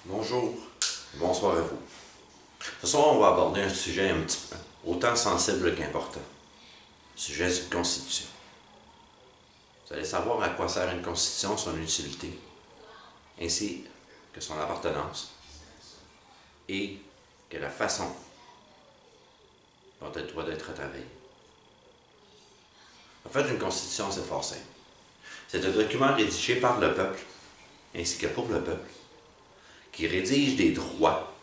Bonjour, bonsoir à vous. Ce soir, on va aborder un sujet un petit peu autant sensible qu'important. Le sujet de la Constitution. Vous allez savoir à quoi sert une Constitution, son utilité, ainsi que son appartenance, et que la façon dont elle doit être travaillée. En fait, une Constitution, c'est fort simple. C'est un document rédigé par le peuple, ainsi que pour le peuple, qui rédige des droits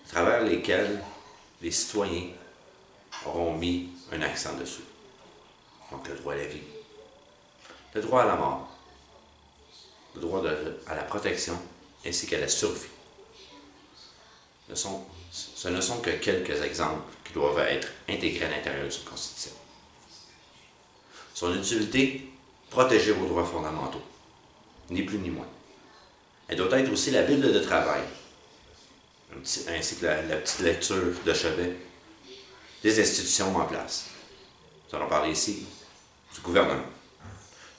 à travers lesquels les citoyens auront mis un accent dessus. Donc le droit à la vie, le droit à la mort, le droit à la protection, ainsi qu'à la survie. Ce ne sont que quelques exemples qui doivent être intégrés à l'intérieur d'une Constitution. Son utilité, protéger vos droits fondamentaux, ni plus ni moins. Elle doit être aussi la Bible de travail, ainsi que la petite lecture de chevet des institutions en place. Nous allons parler ici du gouvernement.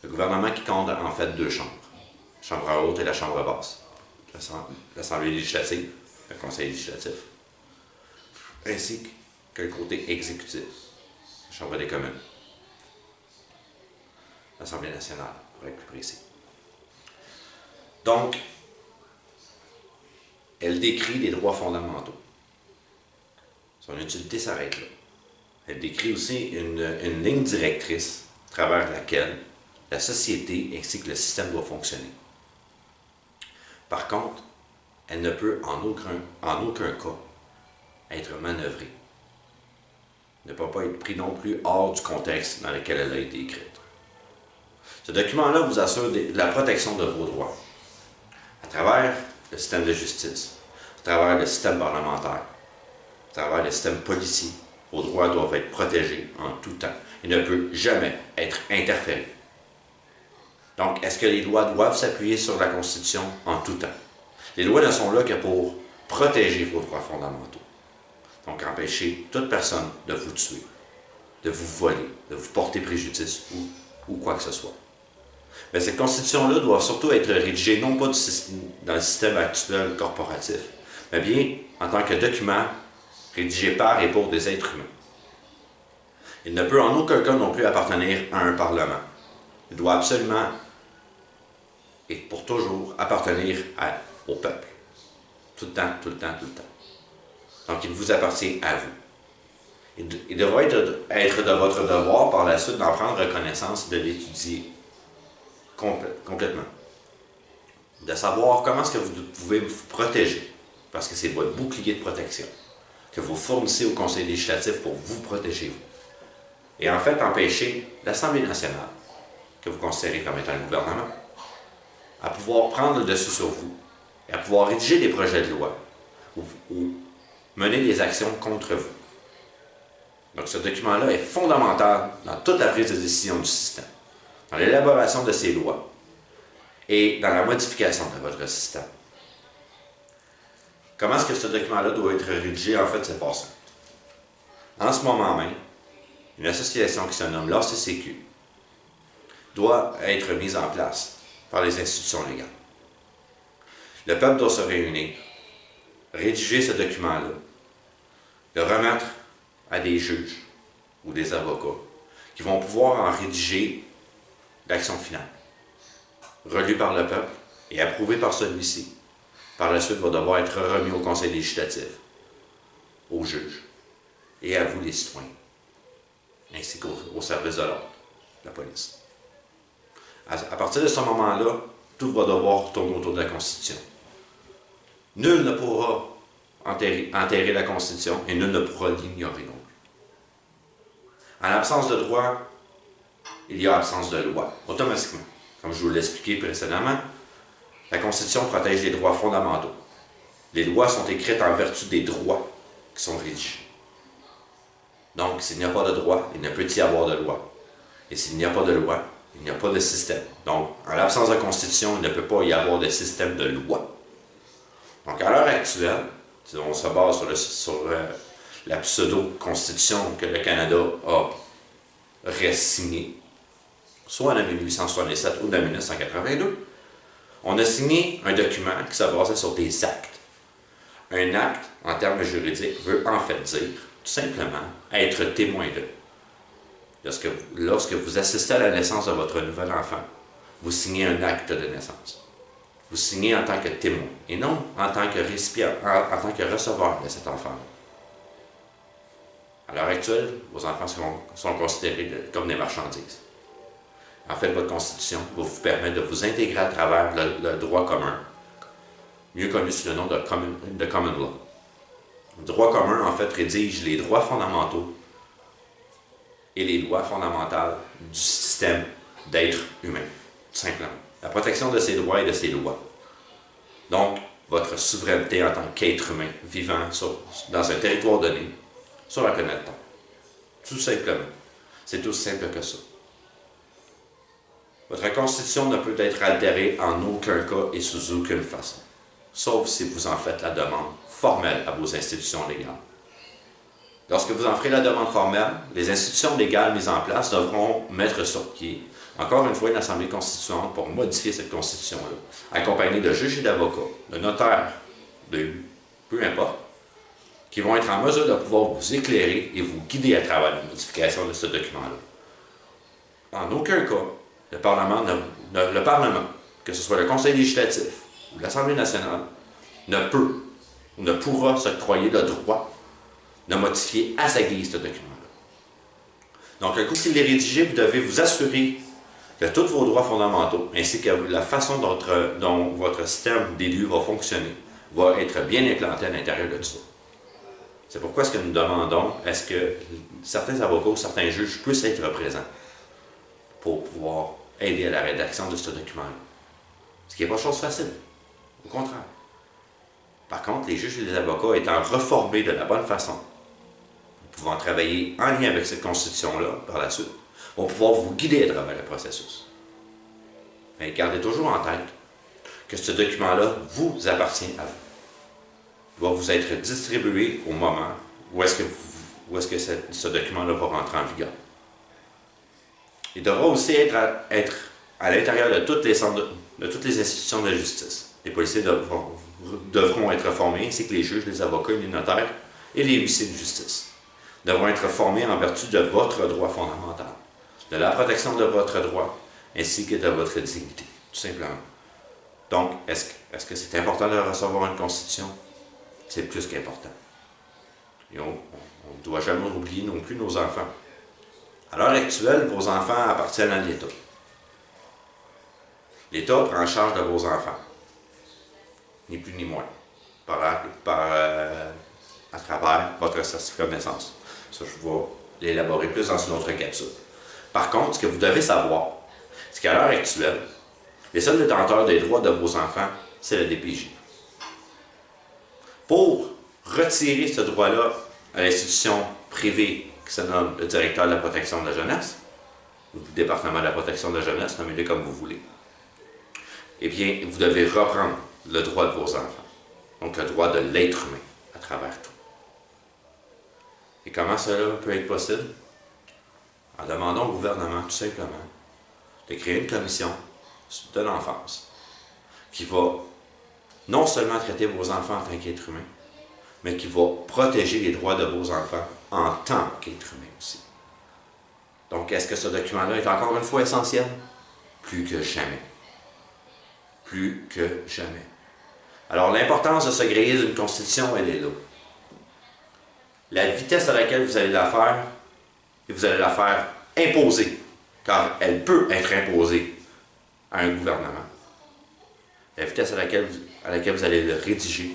Le gouvernement qui compte en fait deux chambres, la chambre haute et la chambre basse. L'Assemblée législative, le Conseil législatif, ainsi que le côté exécutif, la Chambre des communes, l'Assemblée nationale, pour être plus précis. Donc, elle décrit les droits fondamentaux. Son utilité s'arrête là. Elle décrit aussi une ligne directrice à travers laquelle la société ainsi que le système doit fonctionner. Par contre, elle ne peut en aucun cas être manœuvrée. Elle ne peut pas être prise non plus hors du contexte dans lequel elle a été écrite. Ce document-là vous assure de la protection de vos droits à travers le système de justice, à travers le système parlementaire, à travers le système policier. Vos droits doivent être protégés en tout temps et ne peuvent jamais être interférés. Donc, est-ce que les lois doivent s'appuyer sur la Constitution en tout temps? Les lois ne sont là que pour protéger vos droits fondamentaux. Donc, empêcher toute personne de vous tuer, de vous voler, de vous porter préjudice ou quoi que ce soit. Mais cette Constitution-là doit surtout être rédigée non pas dans le système actuel corporatif, mais bien en tant que document rédigé par et pour des êtres humains. Il ne peut en aucun cas non plus appartenir à un Parlement. Il doit absolument et pour toujours appartenir au peuple. Tout le temps, tout le temps, tout le temps. Donc il vous appartient à vous. Il devrait être de votre devoir par la suite d'en prendre reconnaissance, de l'étudier complètement. De savoir comment est-ce que vous pouvez vous protéger, parce que c'est votre bouclier de protection que vous fournissez au Conseil législatif pour vous protéger, vous. Et en fait, empêcher l'Assemblée nationale, que vous considérez comme étant le gouvernement, à pouvoir prendre le dessus sur vous, et à pouvoir rédiger des projets de loi, ou mener des actions contre vous. Donc ce document-là est fondamental dans toute la prise de décision du système, dans l'élaboration de ces lois, et dans la modification de votre système. Comment est-ce que ce document-là doit être rédigé? En fait, c'est pas simple. En ce moment même, une association qui se nomme l'ACCQ doit être mise en place par les institutions légales. Le peuple doit se réunir, rédiger ce document-là, le remettre à des juges ou des avocats qui vont pouvoir en rédiger l'action finale, relue par le peuple et approuvée par celui-ci. Par la suite, va devoir être remis au Conseil législatif, aux juges et à vous, les citoyens, ainsi qu'au service de l'ordre, la police. À partir de ce moment-là, tout va devoir tourner autour de la Constitution. Nul ne pourra enterrer la Constitution et nul ne pourra l'ignorer non plus. En l'absence de droit, il y a absence de loi, automatiquement. Comme je vous l'ai expliqué précédemment, la Constitution protège les droits fondamentaux. Les lois sont écrites en vertu des droits qui sont rédigés. Donc, s'il n'y a pas de droit, il ne peut y avoir de loi. Et s'il n'y a pas de loi, il n'y a pas de système. Donc, en l'absence de Constitution, il ne peut pas y avoir de système de loi. Donc, à l'heure actuelle, si on se base sur la pseudo-constitution que le Canada a re-signée, soit en 1867 ou en 1982, On a signé un document qui se basait sur des actes. Un acte, en termes juridiques, veut en fait dire, tout simplement, être témoin de. Lorsque vous assistez à la naissance de votre nouvel enfant, vous signez un acte de naissance. Vous signez en tant que témoin et non en tant que en tant que receveur de cet enfant. À l'heure actuelle, vos enfants sont considérés comme des marchandises. En fait, votre Constitution va vous permettre de vous intégrer à travers le droit commun, mieux connu sous le nom de common law. Le droit commun, en fait, rédige les droits fondamentaux et les lois fondamentales du système d'être humain, tout simplement. La protection de ces droits et de ces lois. Donc, votre souveraineté en tant qu'être humain vivant dans un territoire donné, sur la planète Terre. Tout simplement. C'est aussi simple que ça. Votre Constitution ne peut être altérée en aucun cas et sous aucune façon, sauf si vous en faites la demande formelle à vos institutions légales. Lorsque vous en ferez la demande formelle, les institutions légales mises en place devront mettre sur pied, encore une fois, une assemblée constituante pour modifier cette constitution-là, accompagnée de juges et d'avocats, de notaires, peu importe, qui vont être en mesure de pouvoir vous éclairer et vous guider à travers la modification de ce document-là. En aucun cas, le Parlement, que ce soit le Conseil législatif ou l'Assemblée nationale, ne peut ou ne pourra s'octroyer le droit de modifier à sa guise ce document-là. Donc, un coup qu'il est rédigé, vous devez vous assurer que tous vos droits fondamentaux, ainsi que la façon dont votre système d'élu va fonctionner, va être bien implanté à l'intérieur de tout ça. C'est pourquoi est-ce que nous demandons est-ce que certains avocats ou certains juges puissent être présents pour pouvoir aider à la rédaction de ce document-là. Ce qui n'est pas chose facile. Au contraire. Par contre, les juges et les avocats étant reformés de la bonne façon, pouvant travailler en lien avec cette constitution-là par la suite, vont pouvoir vous guider à travers le processus. Mais gardez toujours en tête que ce document-là vous appartient à vous. Il va vous être distribué au moment où est-ce que ce document-là va rentrer en vigueur. Il devra aussi être à l'intérieur de toutes les institutions de justice. Les policiers devront être formés, ainsi que les juges, les avocats, les notaires et les huissiers de justice. Devront être formés en vertu de votre droit fondamental, de la protection de votre droit, ainsi que de votre dignité, tout simplement. Donc, est-ce que c'est important de recevoir une constitution? C'est plus qu'important. Et on ne doit jamais oublier non plus nos enfants. À l'heure actuelle, vos enfants appartiennent à l'État. L'État prend en charge de vos enfants, ni plus ni moins, à travers votre certificat de naissance. Ça, je vais l'élaborer plus dans une autre capsule. Par contre, ce que vous devez savoir, c'est qu'à l'heure actuelle, les seuls détenteurs des droits de vos enfants, c'est la DPJ. Pour retirer ce droit-là à l'institution privée qui se nomme le directeur de la protection de la jeunesse, ou du département de la protection de la jeunesse, nommez-le comme vous voulez, eh bien, vous devez reprendre le droit de vos enfants. Donc, le droit de l'être humain à travers tout. Et comment cela peut être possible? En demandant au gouvernement, tout simplement, de créer une commission de l'enfance qui va non seulement traiter vos enfants en tant qu'êtres humains, mais qui va protéger les droits de vos enfants en tant qu'êtres humains aussi. Donc, est-ce que ce document-là est encore une fois essentiel? Plus que jamais. Plus que jamais. Alors, l'importance de se griller d'une constitution, elle est là. La vitesse à laquelle vous allez la faire, et vous allez la faire imposer, car elle peut être imposée à un gouvernement. La vitesse à laquelle vous allez le rédiger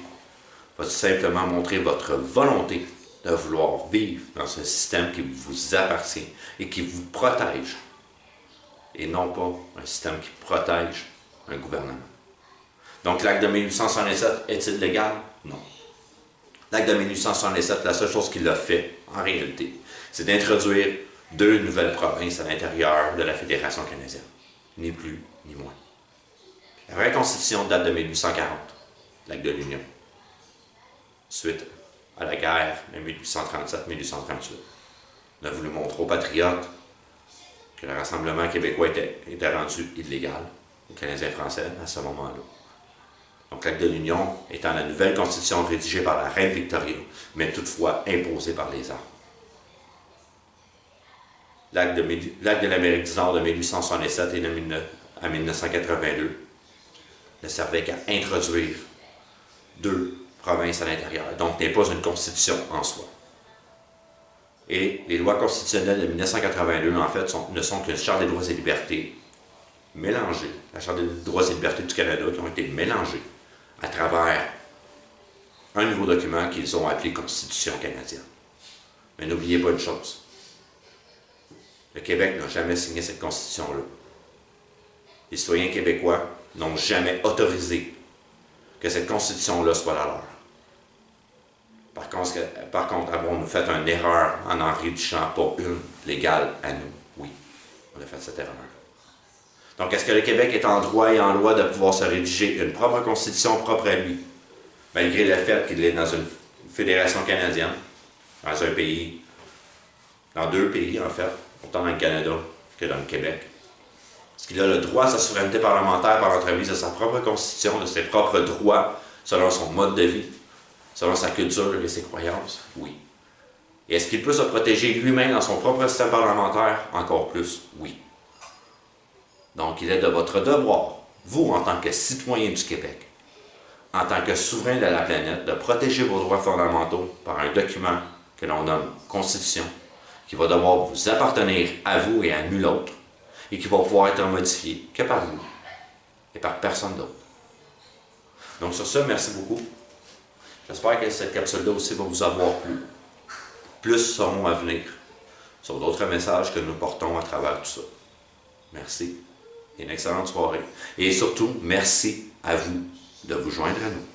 va tout simplement montrer votre volonté de vouloir vivre dans ce système qui vous appartient et qui vous protège, et non pas un système qui protège un gouvernement. Donc l'acte de 1867 est-il légal? Non. L'acte de 1867, la seule chose qu'il a fait, en réalité, c'est d'introduire 2 nouvelles provinces à l'intérieur de la Fédération canadienne. Ni plus, ni moins. La vraie constitution date de 1840, l'acte de l'Union, suite à la guerre de 1837-1838. On a voulu montrer aux patriotes que le Rassemblement québécois était rendu illégal, Canadiens français à ce moment-là. Donc l'acte de l'Union étant la nouvelle constitution rédigée par la reine Victoria, mais toutefois imposée par les armes. L'acte de l'Amérique du Nord de 1867 et de 1982 ne servait qu'à introduire 2 provinces à l'intérieur, donc n'est pas une constitution en soi. Et les lois constitutionnelles de 1982, en fait, ne sont qu'une Charte des droits et libertés mélangée, la Charte des droits et libertés du Canada, qui ont été mélangées à travers un nouveau document qu'ils ont appelé Constitution canadienne. Mais n'oubliez pas une chose, le Québec n'a jamais signé cette constitution-là. Les citoyens québécois n'ont jamais autorisé que cette constitution-là soit la leur. Par contre, avons-nous fait une erreur en Henri Duchamp, pas une légale à nous? Oui, on a fait cette erreur. Donc, est-ce que le Québec est en droit et en loi de pouvoir se rédiger une propre constitution propre à lui, malgré le fait qu'il est dans une fédération canadienne, dans un pays, dans 2 pays en fait, autant dans le Canada que dans le Québec? Est-ce qu'il a le droit à sa souveraineté parlementaire par l'entremise de sa propre constitution, de ses propres droits, selon son mode de vie, selon sa culture et ses croyances? Oui. Et est-ce qu'il peut se protéger lui-même dans son propre système parlementaire? Encore plus, oui. Donc, il est de votre devoir, vous, en tant que citoyen du Québec, en tant que souverain de la planète, de protéger vos droits fondamentaux par un document que l'on nomme Constitution, qui va devoir vous appartenir à vous et à nul autre, et qui va pouvoir être modifié que par vous et par personne d'autre. Donc sur ce, merci beaucoup. J'espère que cette capsule-là aussi va vous avoir plu. Plus seront à venir sur d'autres messages que nous portons à travers tout ça. Merci et une excellente soirée. Et surtout, merci à vous de vous joindre à nous.